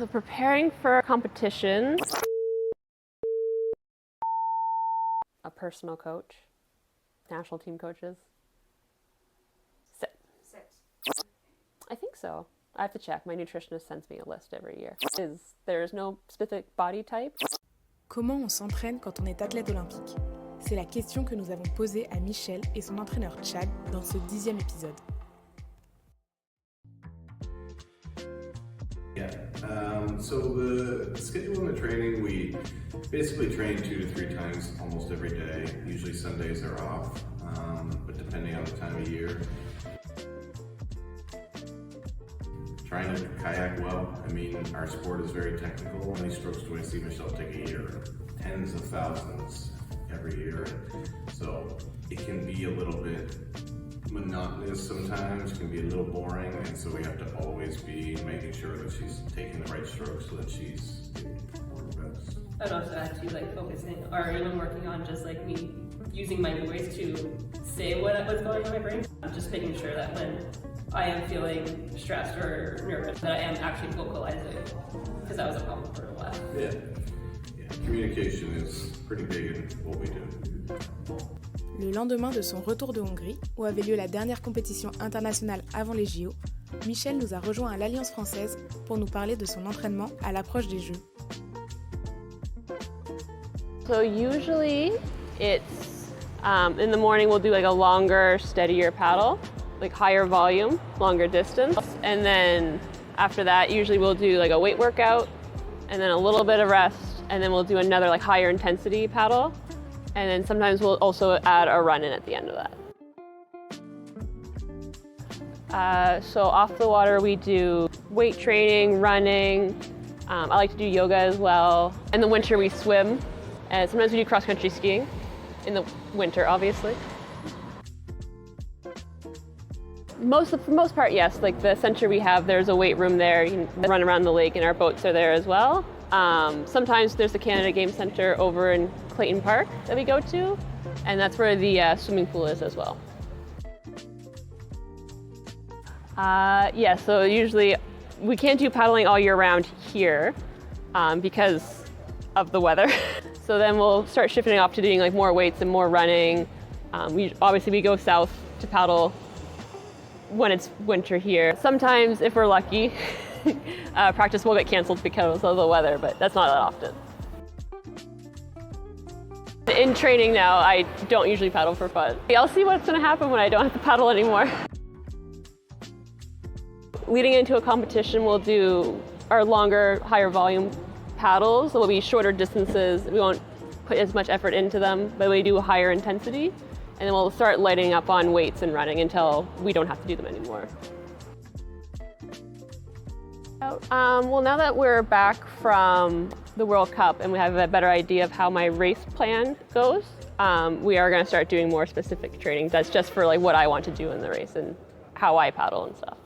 So preparing for a competition. A personal coach. National team coaches. Six. I think so. I have to check. My nutritionist sends me a list every year. There's no specific body type. Comment on s'entraîne quand on est athlète olympique? C'est la question que nous avons posée à Michel et son entraîneur Chad dans ce 10e épisode. So the schedule in the training, we basically train 2 to 3 times almost every day. Usually Sundays are off, but depending on the time of year. Trying to kayak well. I mean, our sport is very technical. How many strokes do I see Michelle take a year? Tens of thousands every year. So it can be a little bit monotonous sometimes, it can be a little boring, and so we have to always be making sure that she's taking the right strokes so that she's able to perform best. I'd also add to focusing or even working on just me using my voice to say what's going on in my brain. Just making sure that when I am feeling stressed or nervous that I am actually vocalizing, because that was a problem for a while. Yeah. Communication is pretty big in what we do. Le lendemain de son retour de Hongrie, où avait lieu la dernière compétition internationale avant les JO, Michel nous a rejoint à l'Alliance française pour nous parler de son entraînement à l'approche des Jeux. So usually it's in the morning we'll do a longer, steadier paddle, higher volume, longer distance, and then after that usually we'll do a weight workout, and then a little bit of rest, and then we'll do another higher intensity paddle. And then sometimes we'll also add a run in at the end of that. So off the water we do weight training, running. I like to do yoga as well. In the winter we swim, and sometimes we do cross-country skiing. In the winter, obviously. For the most part, yes. The center we have, there's a weight room there. You can run around the lake, and our boats are there as well. Sometimes there's the Canada Game Center over in Clayton Park that we go to, and that's where the swimming pool is as well. So usually we can't do paddling all year round here because of the weather. So then we'll start shifting off to doing more weights and more running. We go south to paddle when it's winter here. Sometimes, if we're lucky, practice will get canceled because of the weather, but that's not that often. In training now, I don't usually paddle for fun. I'll see what's going to happen when I don't have to paddle anymore. Leading into a competition, we'll do our longer, higher volume paddles. They'll be shorter distances. We won't put as much effort into them, but we do a higher intensity. And then we'll start lighting up on weights and running until we don't have to do them anymore. Well, now that we're back from the World Cup and we have a better idea of how my race plan goes, we are going to start doing more specific training. That's just for what I want to do in the race and how I paddle and stuff.